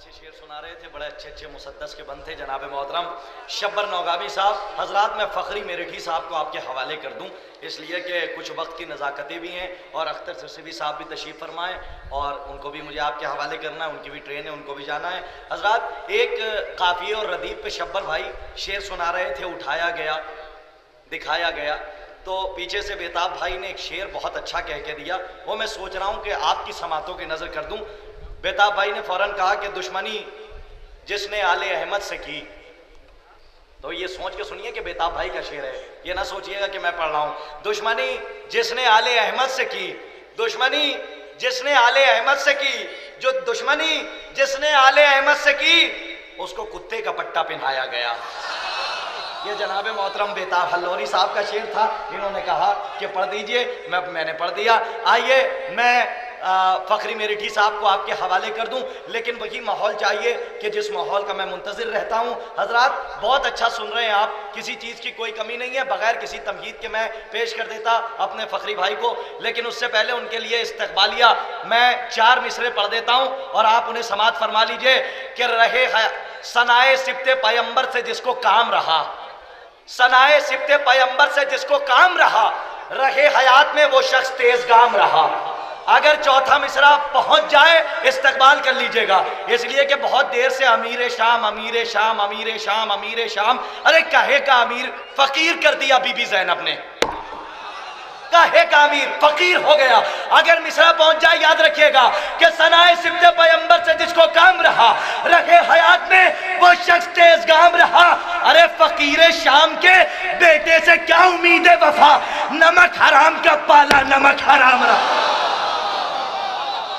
अच्छे शेर सुना रहे थे, बड़े अच्छे अच्छे मुसद्दस के बंद थे जनाब मोहतरम शब्बर नौगामी साहब। हजरात मैं फ़खरी मेरठी साहब को आपके हवाले कर दूं, इसलिए कि कुछ वक्त की नज़ाकतें भी हैं और अख्तर सिरसिवी साहब भी तशरीफ़ फरमाएँ और उनको भी मुझे आपके हवाले करना है, उनकी भी ट्रेन है, उनको भी जाना है। हजरात एक काफ़िए और रदीफ पे शब्बर भाई शेर सुना रहे थे, उठाया गया दिखाया गया, तो पीछे से बेताब भाई ने एक शेर बहुत अच्छा कह के दिया, वो मैं सोच रहा हूँ कि आपकी समातों की नज़र कर दूँ। बेताब भाई ने फौरन कहा कि दुश्मनी जिसने आले अहमद से की। तो ये सोच के सुनिए कि बेताब भाई का शेर है, ये ना सोचिएगा कि मैं पढ़ रहा हूँ। दुश्मनी जिसने आले अहमद से की, दुश्मनी जिसने आले अहमद से की, जो दुश्मनी जिसने आले अहमद से की, उसको कुत्ते का पट्टा पहनाया गया। ये जनाब मोहतरम बेताब हल्लौरी साहब का शेर था, इन्होंने कहा कि पढ़ दीजिए, मैंने पढ़ दिया। आइए मैं फ़खरी मेरठी साहब को आपके हवाले कर दूं, लेकिन वही माहौल चाहिए कि जिस माहौल का मैं मुंतज़िर रहता हूं। हजरात बहुत अच्छा सुन रहे हैं आप, किसी चीज़ की कोई कमी नहीं है। बगैर किसी तमहीद के मैं पेश कर देता अपने फ़खरी भाई को, लेकिन उससे पहले उनके लिए इस्तक़बालिया मैं 4 मिसरे पढ़ देता हूँ और आप उन्हें समात फरमा लीजिए कि रहे सनाए सिब्ते पैगंबर से जिसको काम रहा, सनाए सिब्ते पैगंबर से जिसको काम रहा, रहे हयात में वो शख्स तेज गाम रहा। अगर चौथा मिसरा पहुंच जाए इस्तकबाल कर लीजिएगा, इसलिए कि बहुत देर से अमीर शाम अमीर शाम अमीर शाम अमीर शाम, अरे काहे का अमीर फकीर कर दिया बीबी ज़ैनब ने, काहे का अमीर फकीर हो गया। अगर मिसरा पहुंच जाए याद रखिएगा कि सनाए सिब्ते पैगंबर से जिसको काम रहा, रहे हयात में वो शख्स तेज गाम रहा। अरे फकीर शाम के बेटे से क्या उम्मीद है वफा, नमक हराम का पाला नमक हराम रहा।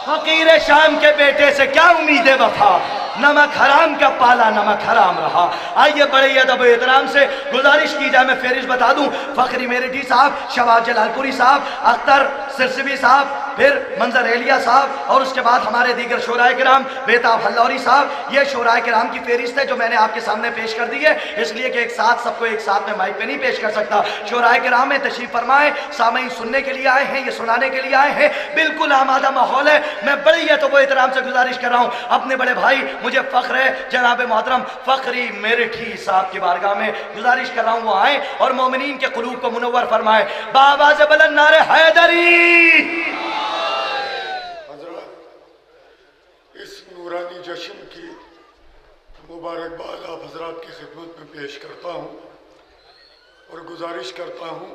फकीर शाम के बेटे से क्या उम्मीद है वफा, नमक हराम का पाला नमक हराम रहा। आइए बड़े अदब एहतराम से गुजारिश की जाए, मैं फेरिश बता दूं। फ़खरी मेरठी साहब, शवाब जलालपुरी साहब, अख्तर सिरसिवी साहब, फिर मंजर एलिया साहब और उसके बाद हमारे दीगर शोराए किराम, बेताब हल्लौरी साहब, ये शोराए किराम की फेरिस्त है जो मैंने आपके सामने पेश कर दी है, इसलिए कि एक साथ सबको एक साथ में माइक पे नहीं पेश कर सकता। शोराए किराम में तशरीफ फरमाए, सामईन सुनने के लिए आए हैं, ये सुनाने के लिए आए हैं, बिल्कुल आमादा माहौल है। मैं बड़ी तो एहतराम से गुजारिश कर रहा हूँ, अपने बड़े भाई मुझे फ़ख्र है जनाब मोहतरम फ़खरी मेरठी साहब की बारगाह में गुजारिश कर रहा हूँ वो आए और मोमिनीन के कुलूब को मुनव्वर फरमाए। बाबाज़ बुलंद नारे हैदरी। इस नूरानी जश्न की मुबारकबाद आप हजरात की खिदमत में पेश करता हूँ और गुजारिश करता हूँ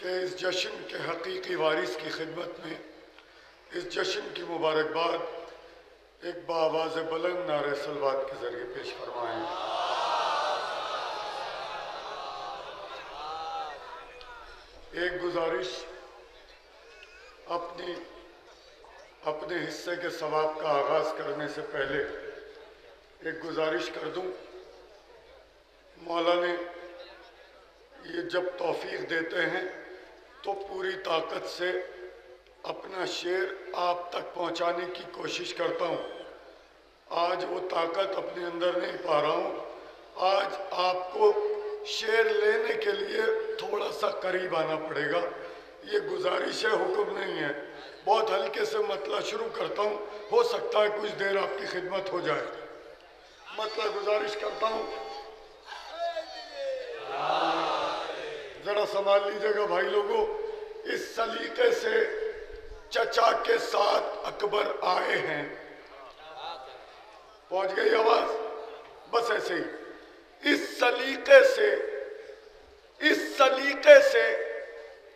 कि इस जश्न के हकीकी वारिस की खिदमत में इस जश्न की मुबारकबाद एक बाआवाज़ बुलंद नारे सलवात के जरिए पेश फरमाएं। एक गुजारिश, अपने हिस्से के सवाब का आगाज़ करने से पहले एक गुजारिश कर दूं। मौला ने ये जब तौफीक देते हैं तो पूरी ताकत से अपना शेर आप तक पहुंचाने की कोशिश करता हूं। आज वो ताकत अपने अंदर नहीं पा रहा हूं। आज आपको शेर लेने के लिए थोड़ा सा करीब आना पड़ेगा। ये गुजारिश है, हुक्म नहीं है। बहुत हल्के से मतला शुरू करता हूँ, हो सकता है कुछ देर आपकी खिदमत हो जाए। मतला गुजारिश करता हूँ, जरा संभाल लीजिएगा भाई लोगों। इस सलीके से चचा के साथ अकबर आए हैं। पहुंच गई आवाज? बस ऐसे ही इस सलीके से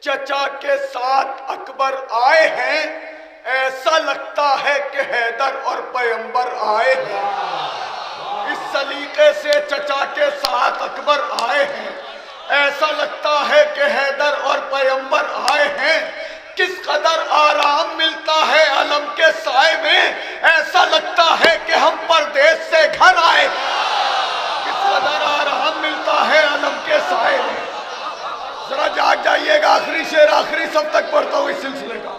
चचा के साथ अकबर आए हैं। ऐसा लगता है कि हैदर और पैगंबर आए हैं। इस सलीके से चचा के साथ अकबर आए हैं। ऐसा लगता है कि हैदर और पैगंबर आए हैं। किस कदर आराम मिलता है अलम के साए में, ऐसा लगता है कि हम परदेश से घर आए। किस कदर आराम मिलता है अलम के साए में। जरा जाग जाइएगा, आखिरी शेर आखिरी सब तक पढ़ता हूँ इस सिलसिले का।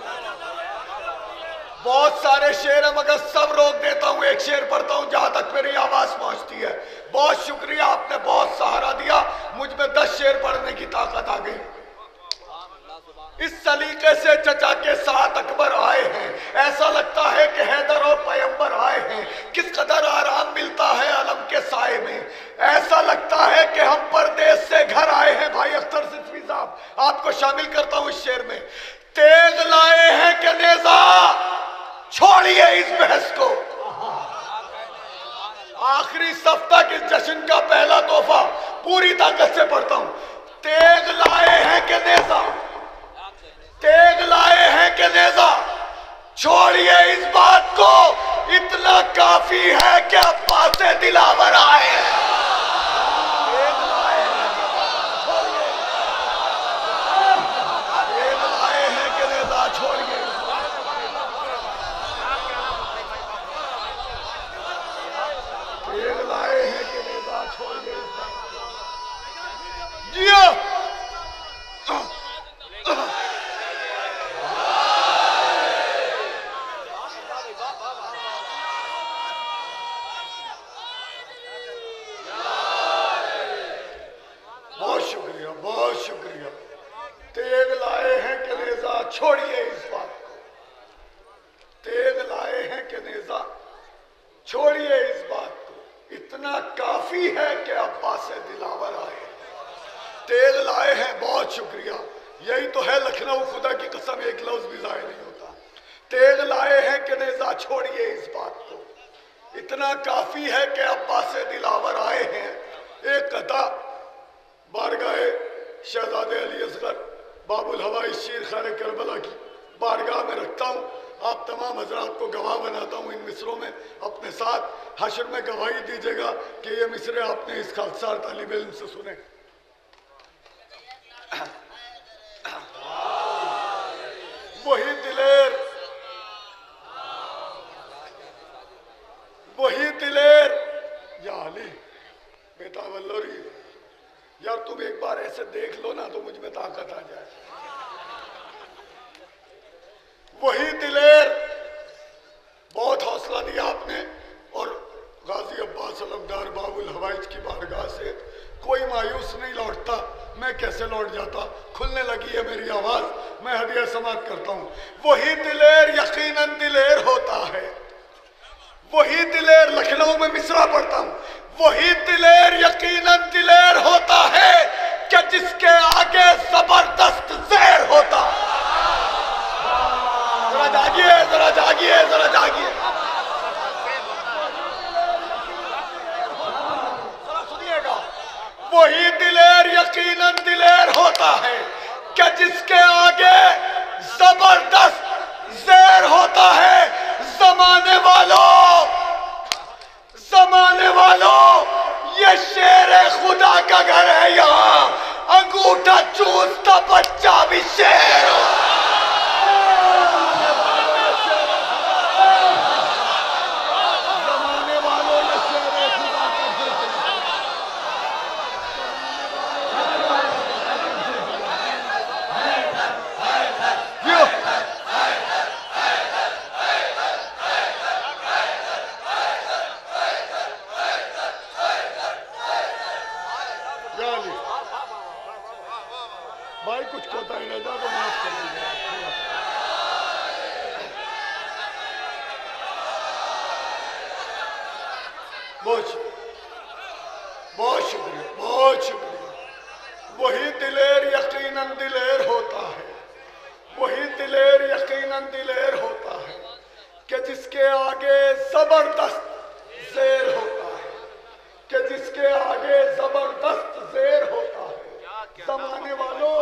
बहुत सारे शेर है मगर सब रोक देता हूँ, एक शेर पढ़ता हूँ जहां तक मेरी आवाज पहुंचती है। बहुत शुक्रिया, आपने बहुत सहारा दिया, मुझ में 10 शेर पढ़ने की ताकत आ गई। इस सलीके से चचा के साथ अकबर आए हैं। ऐसा लगता है कि हैदर और पैगंबर आए हैं। किस इस हफ्ता के जश्न का पहला तोहफा पूरी ताकत से पढ़ता हूं। तेग लाए हैं कि नेजा, तेग लाए हैं कि नेजा, छोड़िए इस बात को, इतना काफी है कि अब्बास से दिलावर आए हैं। तेग लाए हैं कि नेजा, छोड़िए, तेग लाए हैं कि नेजा, छोड़िए। जियो बहुत शुक्रिया। तेग लाए हैं कि नेजा, छोड़िए इस बात को, तेग लाए हैं कि नेजा, छोड़िए इस बात को, इतना काफी है कि अब्बास से दिलावर आए। तेग लाए हैं, बहुत शुक्रिया। यही तो है लखनऊ, खुदा की कसम एक लफ्ज भी जाहिर नहीं होता। तेग लाए हैं कि नेजा, छोड़िए इस बात को, इतना काफी है कि अब्बास से दिलावर आए हैं। एक कथा बारगाह शहजादे अली असगर बाबुल हवाई शीर खाने करबला की बारगाह में रखता हूँ। आप तमाम हजरात को गवाह बनाता हूँ इन मिसरों में, अपने साथ हश्र में गवाही दीजिएगा कि ये मिसरे आपने इस खाकसार तालिब इल्म से सुने। वही दिलेर, वही दिलेर, या अली बेटा वल्लोरी, यार तुम एक बार ऐसे देख लो ना तो मुझ में ताकत आ जाए। वही दिलेर, बहुत हौसला दिया आपने। और गाजी अब्बास अलमदार बाबुल हवाइज की बारगाह से कोई मायूस नहीं लौटता। मैं कैसे लौट जाता, खुलने लगी है मेरी आवाज, मैं हदिया समात करता हूं। वही दिलेर यकीनन दिलेर होता है, वही दिलेर, लखनऊ में मिसरा पढ़ता हूं। वही दिलेर यकीनन दिलेर होता है कि जिसके आगे जबरदस्त ज़ेर होता है। जरा जागिए, जरा जागिए, जरा जागिए, जरा सुनिएगा। वही दिलेर यकीनन दिलेर होता है कि जिसके आगे जबरदस्त ज़ेर होता है। जमाने वालों, जमाने वालों, ये शेर खुदा का घर है, यहाँ अंगूठा चूसता बच्चा भी शेर हो। जमाने वालों, ये शेर खुदा का घर भाई कुछ कहता ही नहीं था तो माफ कर दीजिए। बहुत शुक्रिया, बहुत शुक्रिया। वही दिलेर यकीनन दिलेर होता है, वही दिलेर यकीनन दिलेर होता है कि जिसके आगे जबरदस्त ज़ेर होता है, कि जिसके आगे जबरदस्त ज़ेर होता है। जमाने वालों,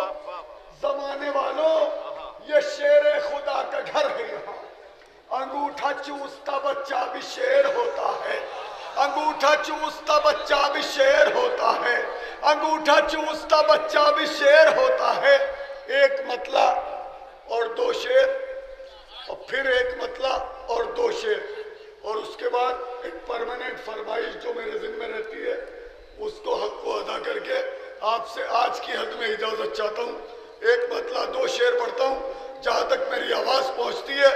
जमाने वालों, ये शेर खुदा का घर है, यहाँ अंगूठा चूसता बच्चा भी शेर होता है। अंगूठा चूसता बच्चा भी शेर होता है, अंगूठा चूसता बच्चा भी शेर होता है। एक मतला और दो शेर, और फिर एक मतला और दो शेर, और उसके बाद एक परमानेंट फरमाइश जो मेरे जिम्मे रहती है, उसको हक को अदा करके आपसे आज की हद में इजाजत चाहता हूँ। एक मतला दो शेर पढ़ता हूँ जहां तक मेरी आवाज पहुंचती है।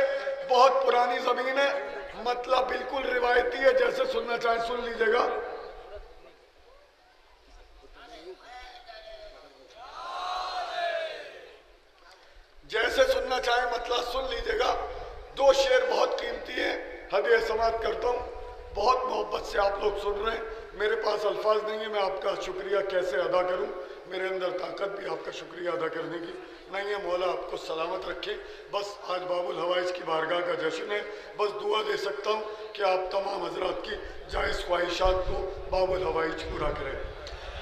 बहुत पुरानी जमीन है, मतलब बिल्कुल रिवायती है, जैसे सुनना चाहे सुन लीजिएगा। जैसे सुनना चाहे मतलब सुन लीजिएगा। दो शेर बहुत कीमती हैं, हदिया समात करता हूँ। बहुत मोहब्बत से आप लोग सुन रहे हैं, मेरे पास अल्फाज नहीं है, मैं आपका शुक्रिया कैसे अदा करूं। मेरे अंदर ताकत भी आपका शुक्रिया अदा करने की नहीं है। मौला आपको सलामत रखे। बस आज बाबुल हवाइज की बारगाह का जश्न है। बस दुआ दे सकता हूँ कि आप तमाम हजरात की जायज़ ख्वाहिशात को बाबुल हवाइज पूरा करें।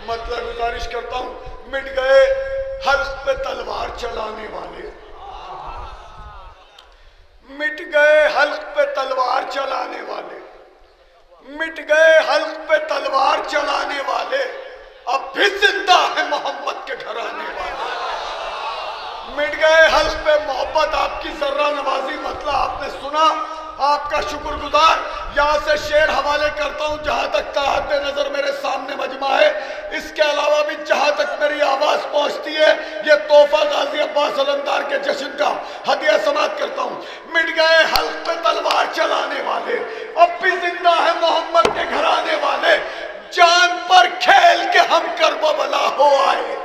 मतलब गुजारिश करता हूँ, मिट गए हल्क पे तलवार चलाने वाले, मिट गए हल्क पे तलवार चलाने वाले, मिट गए हल्क पे तलवार चलाने वाले, अब भी जिंदा है मोहम्मद के घराने वाले। मिट गए हल्क पे मोहब्बत आपकी जर्रा नवाजी मतलब आपने सुना, आपका शुक्रगुजार। यहाँ से शेर हवाले करता हूँ जहाँ तक ताहत नजर मेरे सामने मजमा है। इसके अलावा भी जहाँ तक मेरी आवाज पहुँचती है, ये तोहफा गाजी अब्बास अलमदार के जश्न का हदिया समाप्त करता हूँ। मिट गए हल्क पे तलवार चलाने वाले, अब भी जिंदा है मोहम्मद के घराने वाले, जान पर खेल के हम करबला हो आए,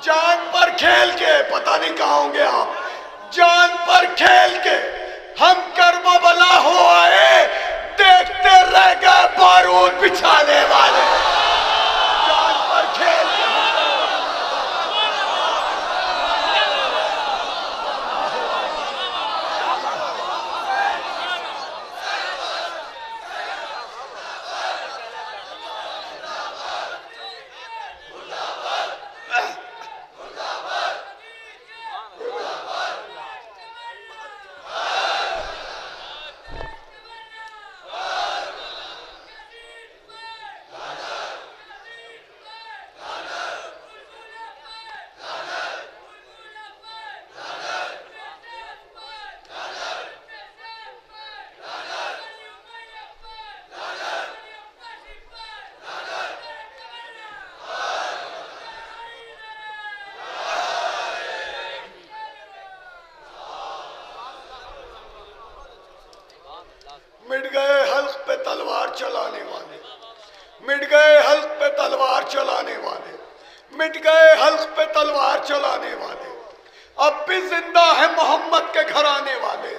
जान पर खेल के, पता नहीं कहाँ होंगे आप, जान पर खेल के हम करबला हो आए, देखते रह गए बारूद बिछाने वाले, जान पर खेल के मिट गए हल्क पे तलवार चलाने वाले, मिट गए हल्क पे तलवार चलाने वाले, मिट गए हल्क पे तलवार चलाने वाले, अब भी जिंदा है मोहम्मद के घराने वाले,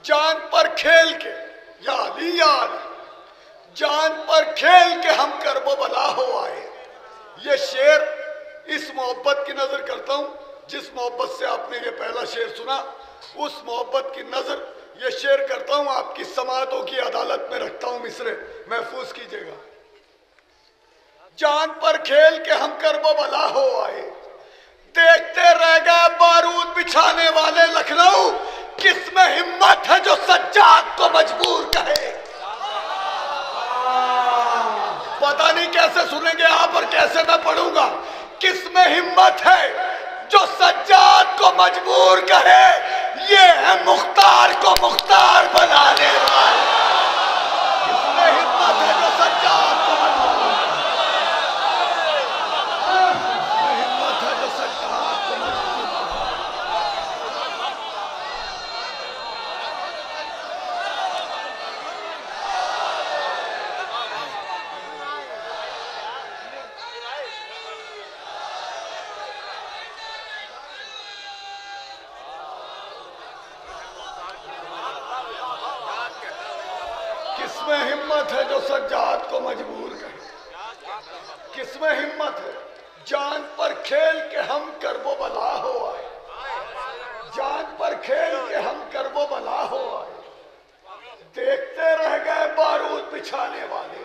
जान पर खेल के या अली या अली, जान पर खेल के हम करबला हो आए। ये शेर इस मोहब्बत की नजर करता हूँ जिस मोहब्बत से आपने ये पहला शेर सुना, उस मोहब्बत की नजर ये शेर करता हूं, आपकी समातों की अदालत में रखता हूं। मिसरे महफूज कीजिएगा। जान पर खेल के हम करबला हो आए, देखते रह गए बारूद बिछाने वाले लखनऊ, किसमें हिम्मत है जो सज्जाद को मजबूर कहे। पता नहीं कैसे सुनेंगे आप और कैसे मैं पढ़ूंगा। किसमें हिम्मत है जो सज्जाद को मजबूर कहे, ये है मुख्तार को मुख्तार बनाने वाले। किसमें हिम्मत है जो सज्जाद को मजबूर कहे, किसमें हिम्मत है जो सज्जाद को मजबूर किसमें हिम्मत है जो सज्जाद को मजबूर करे, किसमें हिम्मत है जान पर खेल के हम करबला हो आए, जान पर खेल के हम करबला हो आए, देखते रह गए बारूद बिछाने वाले।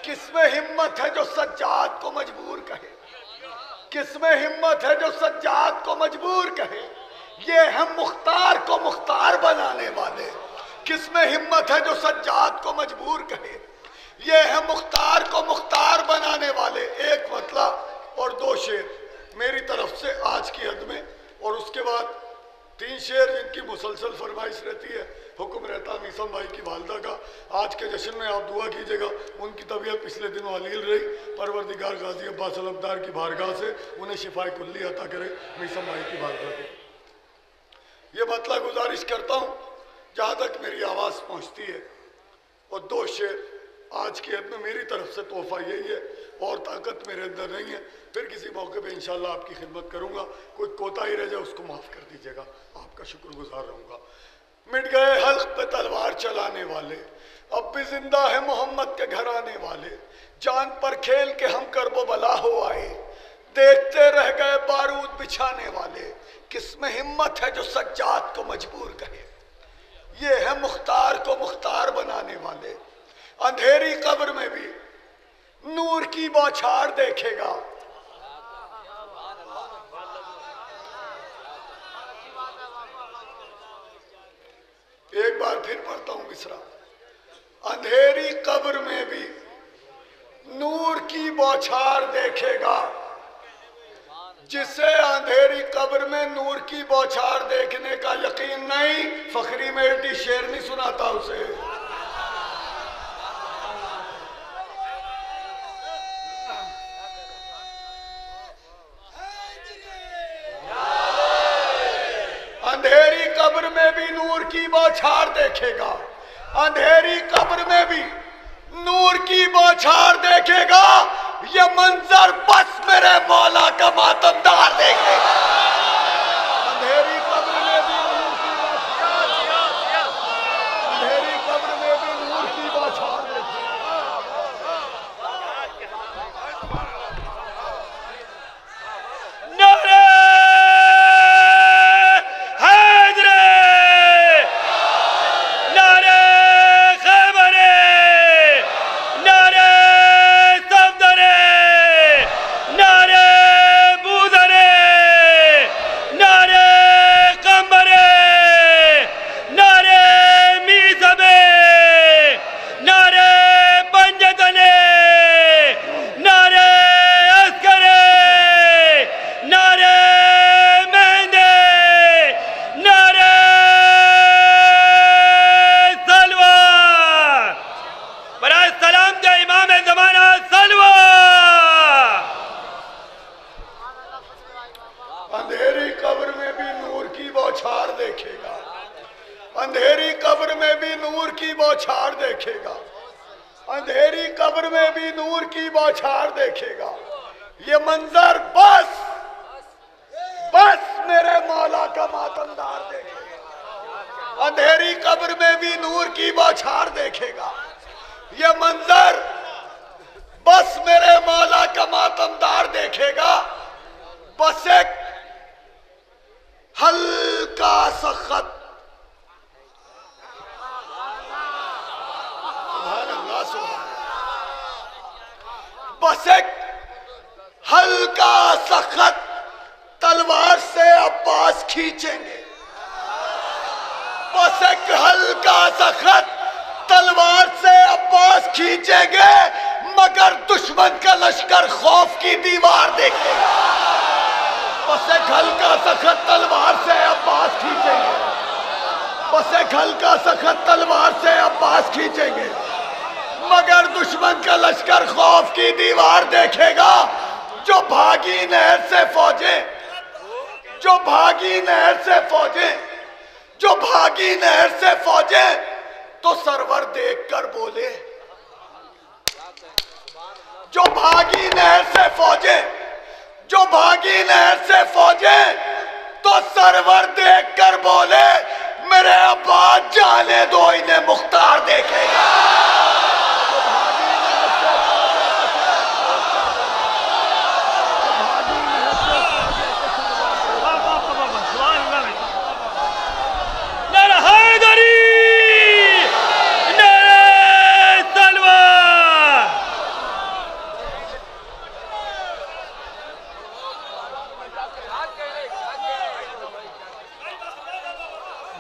किसमें हिम्मत है जो सज्जाद को मजबूर कहे, किसमें हिम्मत है जो सज्जाद को मजबूर कहे, ये हम मुख्तार को मुख्तार बनाने वाले। किसमें हिम्मत है जो सज्जाद को मजबूर कहे, ये है मुख्तार को मुख्तार बनाने वाले। एक मतलब और दो शेर मेरी तरफ से आज की हद में, और उसके बाद 3 शेर जिनकी मुसलसल फरमाइश रहती है। हुक्म रहता मीसम भाई की वालदा का, आज के जश्न में आप दुआ कीजिएगा उनकी तबीयत पिछले दिनों अलील रही, परवरदिगार गाजी अब्बास अलमदार की बारगाह से उन्हें शिफाए कुल्ली अता करे मीसम भाई की बारगाह को। ये मतलब गुजारिश करता हूँ जहाँ तक मेरी आवाज़ पहुँचती है, और 2 शेर आज की हद में मेरी तरफ से तोहफा यही है, और ताकत मेरे अंदर नहीं है। फिर किसी मौके पे इंशाल्लाह आपकी खिदमत करूँगा, कोई कोताही रह जाए उसको माफ़ कर दीजिएगा, आपका शुक्रगुजार रहूँगा। मिट गए हल्क पे तलवार चलाने वाले, अब भी जिंदा है मोहम्मद के घर आने वाले। जान पर खेल के हम करबो बला हो आए, देखते रह गए बारूद बिछाने वाले। किसमें हिम्मत है जो सज्जाद को मजबूर कहे, ये है मुख्तार को मुख्तार बनाने वाले। अंधेरी कब्र में भी नूर की बौछार देखेगा। एक बार फिर पढ़ता हूं मिसरा। अंधेरी कब्र में भी नूर की बौछार देखेगा। जिसे अंधेरी कब्र में नूर की बौछार देखने का यकीन नहीं, फखरी मेरठी शेर नहीं सुनाता उसे। अंधेरी कब्र में भी नूर की बौछार देखेगा। अंधेरी कब्र में भी नूर की बौछार देखेगा। ये मंजर बस मेरे मौला का मातमदार देखेगा। अंधेरी कब्र में भी नूर की बौछार, अंधेरी कब्र में भी नूर की बौछार देखेगा। नारे हैदरे, नारे खैबरे, नारे सफदरे, नारे बूदरे, नारे कंबरे, नारे मीसबे, नारे पंजतने, नारे अस्करे, नारे मेहंदे, नारे सलवा। बराए सलाम दे इमाम जमाना सलवा। अंधेरी कब्र में भी नूर की बौछार देखेगा। अंधेरी कब्र में भी नूर की बौछार देखेगा। अंधेरी कब्र में भी नूर की बौछार देखेगा। ये मंजर बस बस मेरे मौला का मातमदार देखेगा। अंधेरी कब्र में भी नूर की बौछार देखेगा। ये मंजर बस मेरे मौला का मातमदार देखेगा। बस एक हल्का सा खत, सुभान अल्लाह, सुभान अल्लाह। बस एक हल्का सा खत तलवार से अब्बास खींचेंगे। बस एक हल्का सा खत तलवार से अब्बास खींचेंगे, मगर दुश्मन का लश्कर खौफ की दीवार देखेगा। बस एक हल्का सा खत तलवार से अब्बास खींचेंगे। बस एक हल्का सा खत तलवार से अब्बास खींचेंगे, मगर दुश्मन का लश्कर खौफ की दीवार देखेगा। जो भागी नहर से फौजें, जो भागी नहर से फौजें, जो भागी नहर से फौजें, तो सरवर देखकर बोले। जो भागी नहर से फौजें, जो भागी नहर से फौजें, तो सरवर देखकर बोले, मेरे अब्बास जाने दो, इन्हें मुख्तार देखेगा।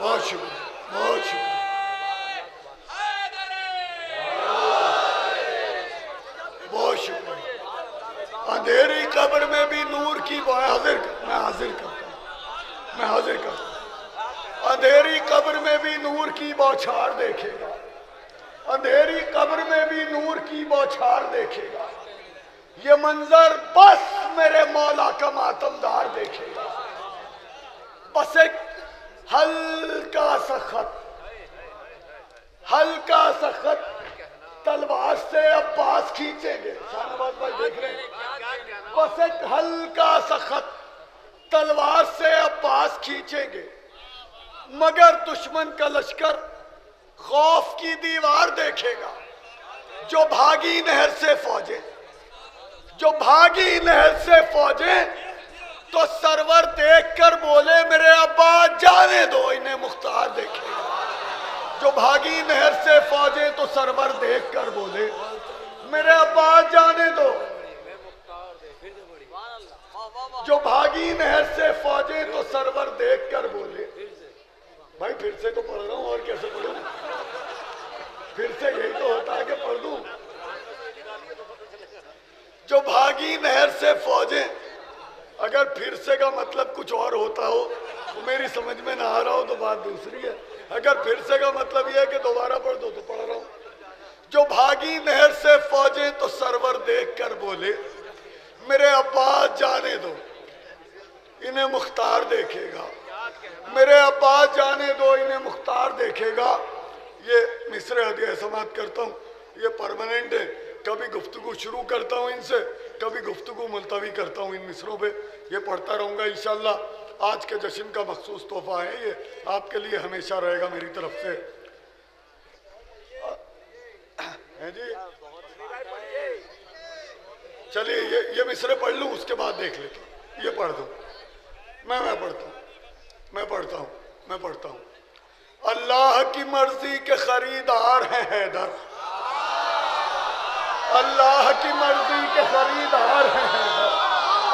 बहुत शुक्रिया, बहुत शुक्रिया। बहुत शुक्रिया। अंधेरी कब्र में भी नूर की मैं हाजिर करता हूं, मैं हाजिर करता हूं। अंधेरी कब्र में भी नूर की बौछार देखेगा। अंधेरी कब्र में भी नूर की बौछार देखेगा। ये मंजर बस मेरे मौला का मातमदार देखेगा। बस एक हल्का सा खत, हल्का सा खत तलवार से अब्बास खींचेंगे। शाहनवाज भाई देख रहे हैं। बस एक हल्का सा खत तलवार से अब्बास खींचेंगे, मगर दुश्मन का लश्कर खौफ की दीवार देखेगा। जो भागी नहर से फौजें, जो भागी नहर से फौजें, तो सरवर देखकर बोले मेरे अब्बा जाने दो, इन्हें मुख्तार देखेगा। जो भागी नहर से फौजें तो सरवर देखकर बोले मेरे अब्बा जाने दो। जो भागी नहर से फौजें तो सरवर देखकर बोले। भाई फिर से तो पढ़ रहा हूं, और कैसे पढ़ूं? फिर से यही तो होता है कि पढ़ दूं। जो भागी नहर से फौजें, अगर फिर से का मतलब कुछ और होता हो तो मेरी समझ में ना आ रहा हो तो बात दूसरी है। अगर फिर से का मतलब यह है कि दोबारा पढ़ दो तो पढ़ रहा हूं। जो भागी नहर से फौजें तो सरवर देखकर बोले मेरे अब्बास जाने दो, इन्हें मुख्तार देखेगा। मेरे अब्बास जाने दो, इन्हें मुख्तार देखेगा। ये मिसरे हदिया समाप्त करता हूँ, ये परमानेंट है। कभी गुफ्तगू शुरू करता हूँ इनसे, कभी गुफ्तगू मुलतवी करता हूँ इन मिसरों पे। ये पढ़ता रहूँगा इंशाअल्लाह। आज के जश्न का मखसूस तोहफा है, ये आपके लिए हमेशा रहेगा मेरी तरफ से। है जी, चलिए ये मिसरे पढ़ लूँ, उसके बाद देख लेता हूँ। ये पढ़ दूँ, मैं पढ़ता हूँ। अल्लाह की मर्जी के खरीदार हैं हैदर, अल्लाह की मर्जी के खरीदार हैं हैदर,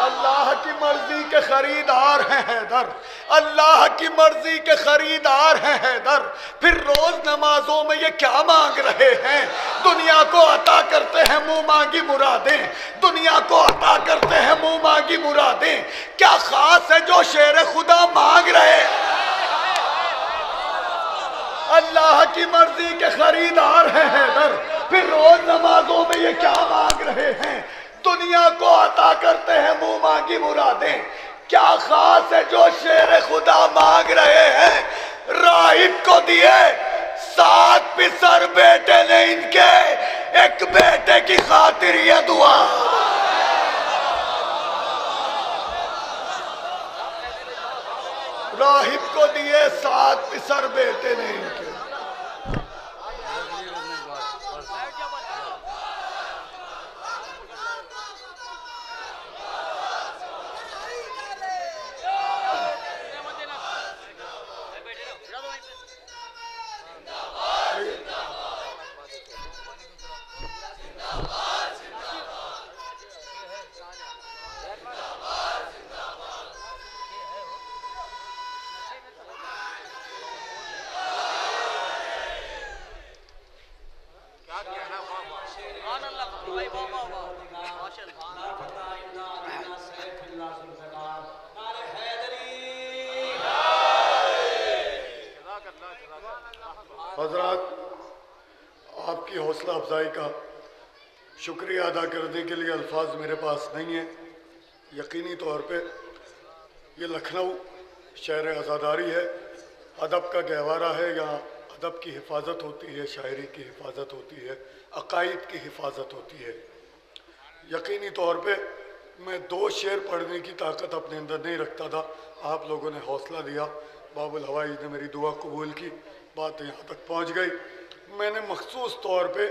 अल्लाह की मर्जी के खरीदार हैं हैदर, अल्लाह की मर्जी के खरीदार हैं हैदर। फिर रोज नमाजों में ये क्या मांग रहे हैं? दुनिया को अता करते हैं मुंह मांगी मुरादें, दुनिया को अता करते हैं मुंह मांगी मुरादें। क्या खास है जो शेर खुदा मांग रहे? अल्लाह की मर्जी के खरीदार हैं हैदर। फिर रोज नमाजों में ये क्या मांग रहे हैं? दुनिया को अता करते हैं मुंह मांगी मुरादें। क्या खास है जो शेर खुदा मांग रहे हैं? राहिब को दिए 7 पिसर बेटे ने इनके, एक बेटे की खातिर ये दुआ। राहिब को दिए 7 पिसर बेटे ने इनके। हजरात, आपकी हौसला अफजाई का शुक्रिया अदा करने के लिए अल्फाज मेरे पास नहीं है। यकीनी तौर पे ये लखनऊ शहर आज़ादारी है, अदब का गहवारा है। यहाँ अदब की हिफाजत होती है, शायरी की हिफाजत होती है, अकायद की हिफाजत होती है। यकीनी तौर पे मैं 2 शेर पढ़ने की ताकत अपने अंदर नहीं रखता था। आप लोगों ने हौसला दिया, बाबुल हवाई ने मेरी दुआ कबूल की, बात यहाँ तक पहुँच गई। मैंने मखसूस तौर पे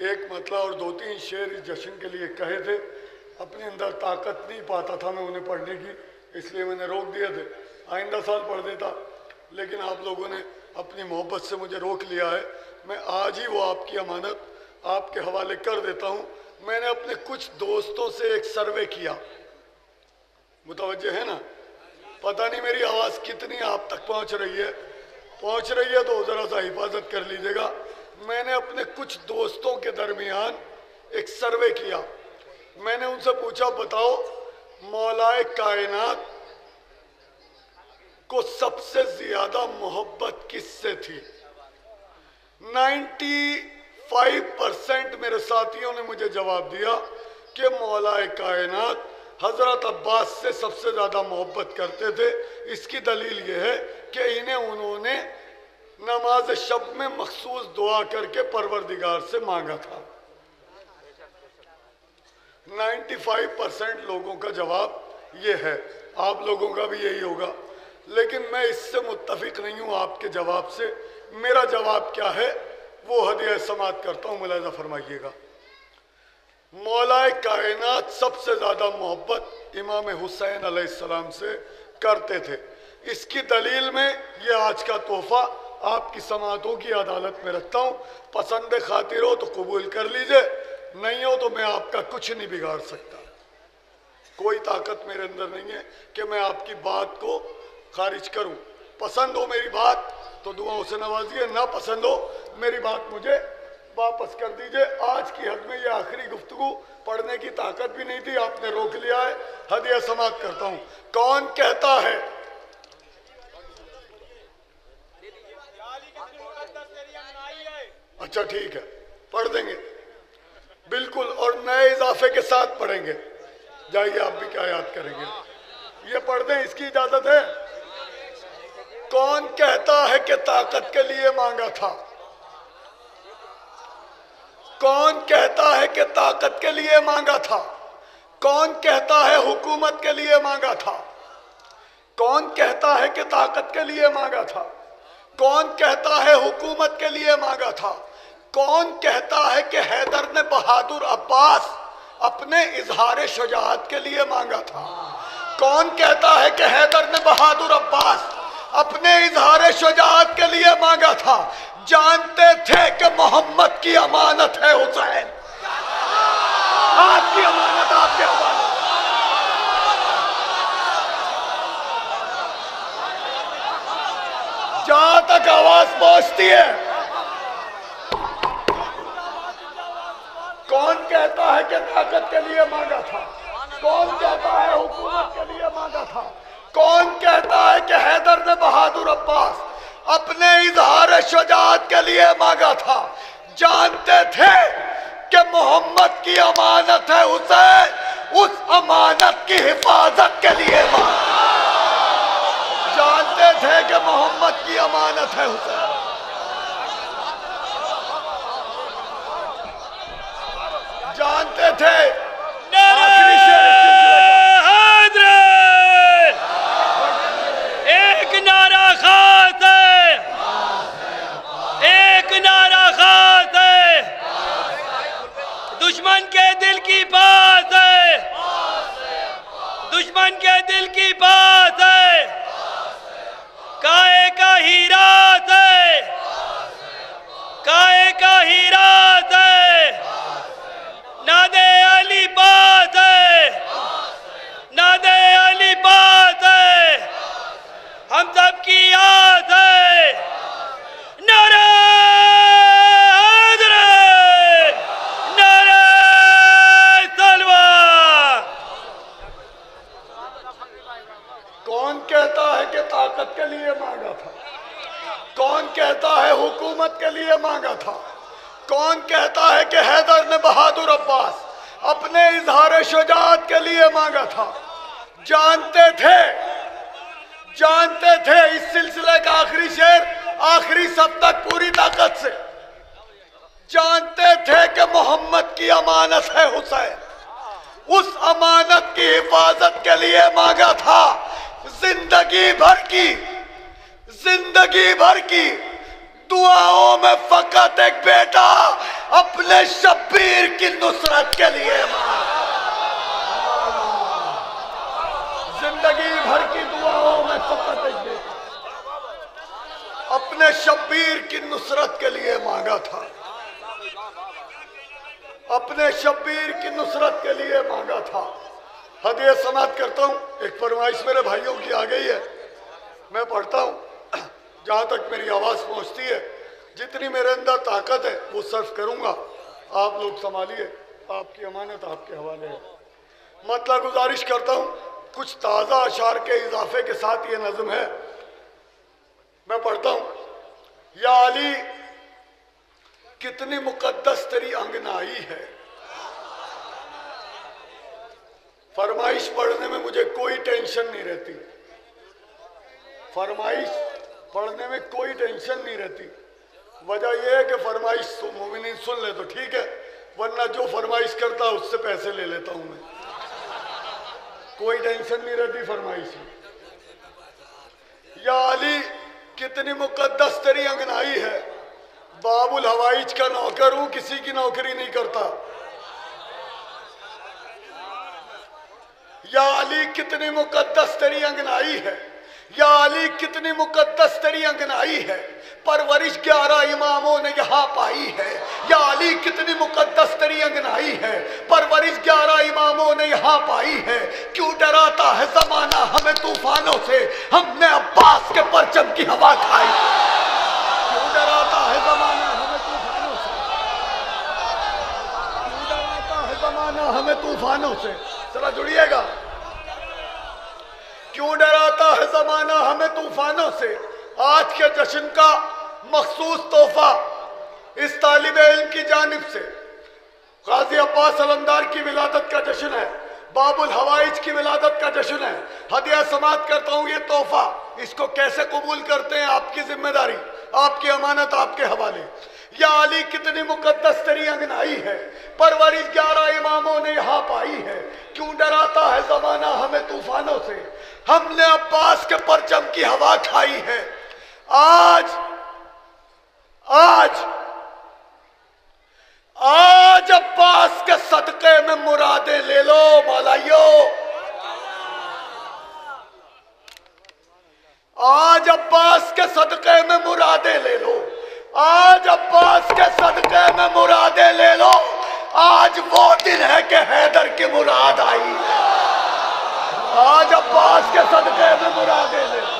एक मतला और 2-3 शेर इस जश्न के लिए कहे थे। अपने अंदर ताकत नहीं पाता था मैं उन्हें पढ़ने की, इसलिए मैंने रोक दिए थे। आइंदा साल पढ़ देता, लेकिन आप लोगों ने अपनी मोहब्बत से मुझे रोक लिया है। मैं आज ही वो आपकी अमानत आपके हवाले कर देता हूँ। मैंने अपने कुछ दोस्तों से एक सर्वे किया, मुतवज्जे है ना? पता नहीं मेरी आवाज़ कितनी आप तक पहुँच रही है तो ज़रा सा हिफाजत कर लीजिएगा। मैंने अपने कुछ दोस्तों के दरमियान एक सर्वे किया। मैंने उनसे पूछा, बताओ मौलाए कायनात को सबसे ज्यादा मोहब्बत किससे थी? 95% मेरे साथियों ने मुझे जवाब दिया कि मौलाए कायनात हजरत अब्बास से सबसे ज्यादा मोहब्बत करते थे। इसकी दलील ये है कि इन्हें उन्होंने नमाज शब में मखसूस दुआ करके परवरदिगार से मांगा था। 95% लोगों का जवाब ये है, आप लोगों का भी यही होगा। लेकिन मैं इससे मुत्तफिक नहीं हूं आपके जवाब से। मेरा जवाब क्या है वो हदिया समात करता हूं, मुलाजा फरमाइएगा। मौलाए कायनात सबसे ज़्यादा मोहब्बत इमाम हुसैन अलैहिस्सलाम से करते थे। इसकी दलील में ये आज का तोहफा आपकी समातों की अदालत में रखता हूँ। पसंद खातिर हो तो कबूल कर लीजिए, नहीं हो तो मैं आपका कुछ नहीं बिगाड़ सकता। कोई ताकत मेरे अंदर नहीं है कि मैं आपकी बात को खारिज करूं। पसंद हो मेरी बात तो दुआओं से नवाजिए, ना पसंद हो मेरी बात मुझे वापस कर दीजिए। आज की हद में ये आखिरी गुफ्तगू, पढ़ने की ताकत भी नहीं थी, आपने रोक लिया है। हदिया समात करता हूं। कौन कहता है अच्छा ठीक है पढ़ देंगे बिल्कुल, और नए इजाफे के साथ पढ़ेंगे। जाइए आप भी क्या याद करेंगे, ये पढ़ दें, इसकी इजाजत है। कौन कहता है कि ताकत के लिए मांगा था? कौन कहता है कि ताकत के लिए मांगा था? कौन कहता है हुकूमत के लिए मांगा था? कौन कहता है कि ताकत के लिए मांगा था? कौन कहता है हुकूमत के लिए मांगा था? कौन कहता है कि हैदर ने बहादुर अब्बास अपने इजहार शुजाअत के लिए मांगा था? कौन कहता है कि हैदर ने बहादुर अब्बास अपने इजहार शुजाअत के लिए मांगा था? जानते थे कि मोहम्मद की अमानत है हुसैन, आपकी अमानत आपके हवाले। जहां तक आवाज पहुंचती है, कौन कहता है कि ताकत के लिए मांगा था? कौन कहता है हुकूमत के लिए मांगा था? कौन कहता है कि हैदर ने बहादुर अब्बास अपने इजहार शुजाअत के लिए मांगा था? जानते थे कि मोहम्मद की अमानत है हुसैन, उस अमानत की हिफाजत के लिए मांगा। जानते थे कि मोहम्मद की अमानत है हुसैन। जानते थे। आखिरी एक नारा खास है, एक नारा खास है, दुश्मन के दिल की बात है, दुश्मन के दिल की बात है, काहे का हीरा है, काहे का हीरा है, नादे अली बात है, नादे अली बात है, हम सब की याद है। नारे हैदर, नारे तलवार। कौन कहता है कि ताकत के लिए मांगा था? कौन कहता है हुकूमत के लिए मांगा था? कौन कहता है कि हैदर ने बहादुर अब्बास अपने इजहार शुजाअत के लिए मांगा था? जानते थे, जानते थे। इस सिलसिले का आखिरी शेर, आखिरी सब तक पूरी ताकत से जानते थे कि मोहम्मद की अमानत है हुसैन, उस अमानत की हिफाजत के लिए मांगा था। जिंदगी भर की दुआओं में फकत एक बेटा अपने शब्बीर की नुसरत के लिए मांगा। जिंदगी भर की दुआओं में फकत एक बेटा अपने शब्बीर की नुसरत के लिए मांगा था, अपने शब्बीर की नुसरत के लिए मांगा था। हदिया समात करता हूं। एक फरमाइश मेरे भाइयों की आ गई है, मैं पढ़ता हूं जहां तक मेरी आवाज पहुंचती है। जितनी मेरे अंदर ताकत है वो सर्व करूंगा, आप लोग संभालिए, आपकी अमानत आपके हवाले है। मतलब गुजारिश करता हूं, कुछ ताज़ा अशार के इजाफे के साथ ये नज़म है, मैं पढ़ता हूं। या अली कितनी मुकद्दस तेरी अंगनाई है। फरमाइश पढ़ने में मुझे कोई टेंशन नहीं रहती, फरमाइश पढ़ने में कोई टेंशन नहीं रहती। वजह यह है कि फरमाइश मोमिनीन सुन ले तो ठीक है, वरना जो फरमाइश करता है उससे पैसे ले लेता हूं मैं। कोई टेंशन नहीं रहती फरमाइश में। या अली कितनी मुकद्दस तेरी अंगनाई है। बाबुल हवाइज का नौकर हूं, किसी की नौकरी नहीं करता। या अली कितनी मुकद्दस तेरी अंगनाई है, या अली कितनी मुकद्दस तेरी अंगनाई है, परवरिश 11 इमामों ने यहाँ पाई है। या अली कितनी मुकद्दस तेरी अंगनाई है, परवरिश 11 इमामों ने यहाँ पाई है। क्यों डराता है जमाना हमें तूफानों से, हमने अब्बास के परचम की हवा खाई। क्यों डराता है जमाना हमें तूफानों से, क्यों डराता है जमाना हमें तूफानों से। जरा जुड़िएगा। क्यों डराता है जमाना हमें तूफानों से। आज के जश्न का मखसूस तोहफा इस तालिब इल्म की जानिब से गाजी अब्बास अलमदार की विलादत का जश्न है, बाबुल हवाइज की विलादत का जश्न है। हदिया समात करता हूँ ये तोहफा, इसको कैसे कबूल करते हैं आपकी जिम्मेदारी, आपकी अमानत आपके हवाले। या अली कितनी मुकद्दस तेरी अंगनाई है, परवरिश 11 इमामों ने यहाँ पाई है। क्यों डराता है जमाना हमें तूफानों से, हमने अब्बास के परचम की हवा खाई है। आज आज आज अब्बास के सदक़े में मुरादें ले लो मौलाइयों। आज अब्बास के सदक़े में मुरादें ले लो, आज अब्बास के सदक़े में मुरादें ले लो। आज वो दिन है कि हैदर की मुराद आई। आज अब्बास के सदक़े में मुरादें ले लो।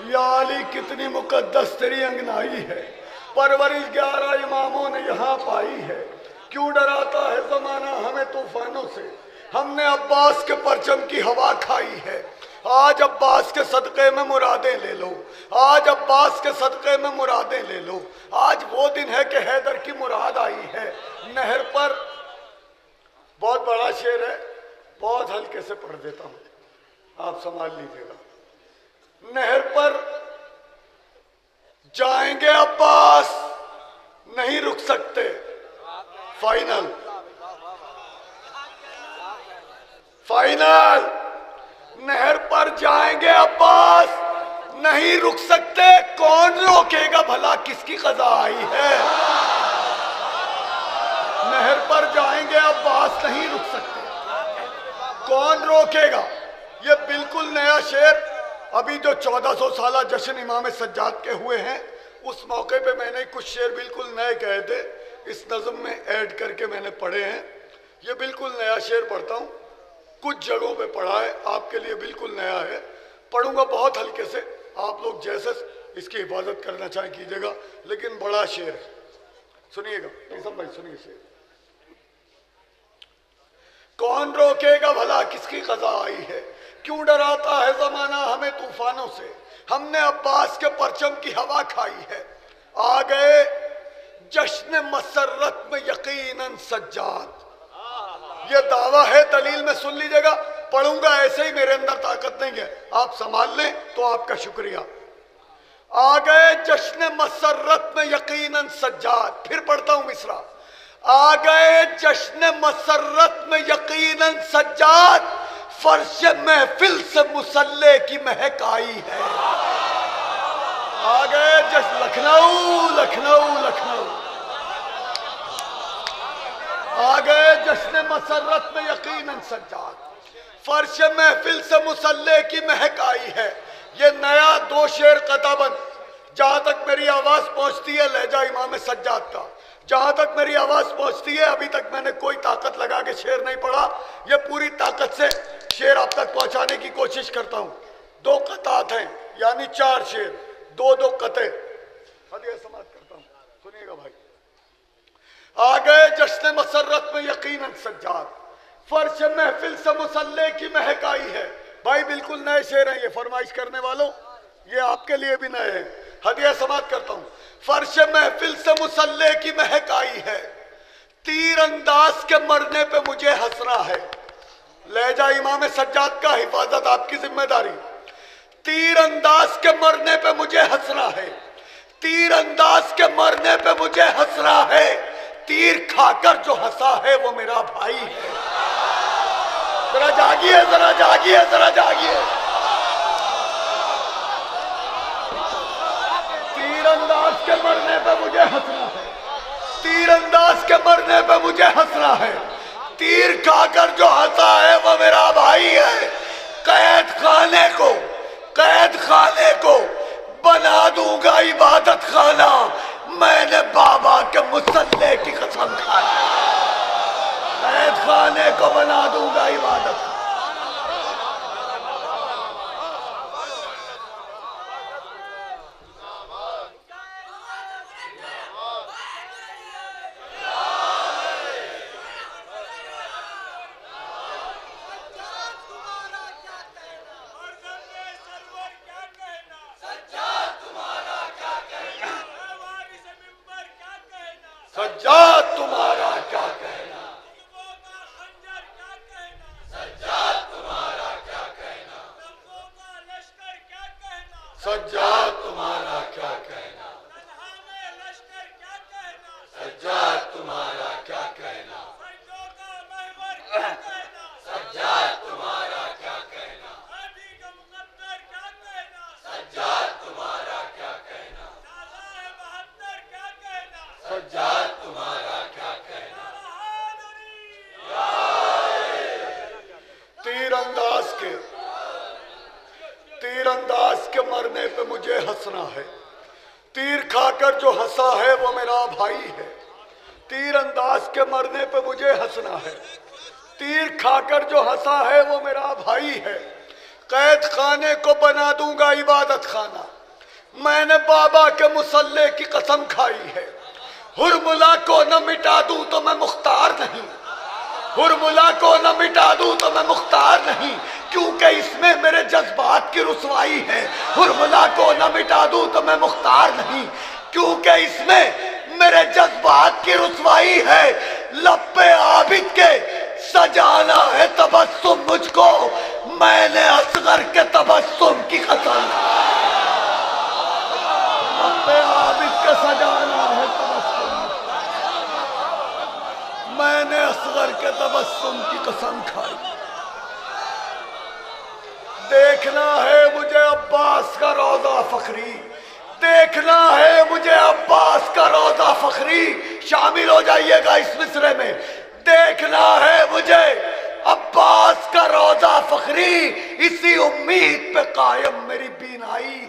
या अली कितनी मुकद्दस तेरी अंगनाई है, परवरिश 11 इमामों ने यहाँ पाई है। क्यों डराता है जमाना हमें तूफानों से, हमने अब्बास के परचम की हवा खाई है। आज अब्बास के सदक़े में मुरादें ले लो, आज अब्बास के सदक़े में मुरादें ले लो। आज वो दिन है कि हैदर की मुराद आई है। नहर पर बहुत बड़ा शेर है, बहुत हल्के से पढ़ देता हूँ, आप संभाल लीजिएगा। नहर पर जाएंगे अब्बास, नहीं रुक सकते। फाइनल फाइनल नहर पर जाएंगे अब्बास, नहीं रुक सकते। कौन रोकेगा भला, किसकी कज़ा आई है। नहर पर जाएंगे अब्बास, नहीं रुक सकते, कौन रोकेगा। ये बिल्कुल नया शेर अभी जो 1400 साला जश्न इमाम सज्जाद के हुए हैं, उस मौके पे मैंने कुछ शेर बिल्कुल नए कहे थे, इस नज़म में ऐड करके मैंने पढ़े हैं। ये बिल्कुल नया शेर पढ़ता हूँ, कुछ जगहों पे पढ़ा है, आपके लिए बिल्कुल नया है। पढ़ूंगा बहुत हल्के से, आप लोग जैसे इसकी हिफाजत करना चाहें कीजिएगा, लेकिन बड़ा शेर है, सुनिएगा। भाई सुनिए शेर। कौन रोकेगा भला किसकी कज़ा आई है। क्यों डराता है जमाना हमें तूफानों से, हमने अब्बास के परचम की हवा खाई है। आ गए जश्न मसर्रत में यकीनन सज्जाद। ये दावा है, दलील में सुन लीजिएगा, पढ़ूंगा ऐसे ही, मेरे अंदर ताकत नहीं है, आप संभाल लें तो आपका शुक्रिया। आ गए जश्न मसर्रत में यकीनन सज्जाद। फिर पढ़ता हूं मिसरा। आ गए जश्न मसर्रत में यकीनन सज्जाद, फर्श महफिल से मुसल्ले की महक आई है। आ गए जश्न लखनऊ लखनऊ लखनऊ। आ गए जश्न मसर्रत में यकीनन सज्जाद, फर्श महफिल से मुसल्ले की महक आई है। ये नया 2 शेर कताबंद, जहां तक मेरी आवाज पहुंचती है लहजा इमाम सज्जाद का, जहां तक मेरी आवाज पहुंचती है, अभी तक मैंने कोई ताकत लगा के शेर नहीं पढ़ा। ये पूरी ताकत से शेर आप तक पहुंचाने की कोशिश करता हूं। 2 कतात हैं, यानी 4 शेर, 2-2 कते हदिया समाप्त करता हूं, सुनिएगा भाई। आ गए जश्न मसर्रत में यकीनन सज्जाद, फर्श महफिल से मुसल्ले की महक आई है। भाई बिल्कुल नए शेर हैं ये, फरमाइश करने वालों, ये आपके लिए भी नए हैं। हदिया समाप्त करता हूं। फर्श महफिल से मुसल्ले की महक आई है, तीर अंदाज के मरने पे मुझे हंसना है। लहजा इमाम सज्जाद का हिफाजत आपकी जिम्मेदारी। तीर अंदाज के मरने पे मुझे हंसना है, तीर अंदाज के मरने पे मुझे हंसना है। तीर खाकर जो हंसा है वो मेरा भाई है। जरा जागिए, जरा जागिए, जरा जागिए। तीरंदाज के मरने पे मुझे हंसना है, तीरंदाज के मरने पे मुझे हंसना है। तीर खाकर जो हंसा है वो मेरा भाई है। कैद खाने को बना दूंगा इबादत खाना, मैंने बाबा के मुसल्ले की कसम खाई। कैद खाने को बना दूंगा इबादत। सज्जाद तुम्हारा क्या कहना, सज्जाद तुम्हारा क्या कहना, सज्जाद तुम्हारा क्या कहना, सज्जाद तुम्हारा क्या कहना, सज्जाद तुम्हारा क्या कहना, सज्जाद तुम्हारा क्या कहना, सज्जाद तुम्हारा क्या कहना। तीरंदाज के मरने पे मुझे हंसना है। तीर खाकर जो हंसा है वो मेरा भाई है। तीरंदाज के मरने पे मुझे हंसना है। तीर खाकर जो हंसा है वो मेरा भाई है। कैद खाने को बना दूंगा इबादत खाना, मैंने बाबा के मुसल्ले की कसम खाई है। हुरमुला को न मिटा दूं तो मैं मुख्तार नहीं, हुरमुला को न मिटा दूं तो मैं मुख्तार नहीं, क्योंकि इसमें मेरे जज्बात की रुसवाई है। हुरमुला को न मिटा दूं तो मैं मुख्तार नहीं, क्योंकि इसमें मेरे जज्बात की रुसवाई है। लब पे आबिद के सजाना है तबस्सुम मुझको, मैंने असगर के तबस्सुम की कसम। लब पे आबिद के सजाना है मैंने असगर के तबस्सुम की कसम खाई। देखना है मुझे अब्बास का रोजा फखरी, देखना है मुझे अब्बास का रोजा फखरी। शामिल हो जाइएगा इस मिसरे में। देखना है मुझे अब्बास का रोजा फखरी, इसी उम्मीद पे कायम मेरी बीनाई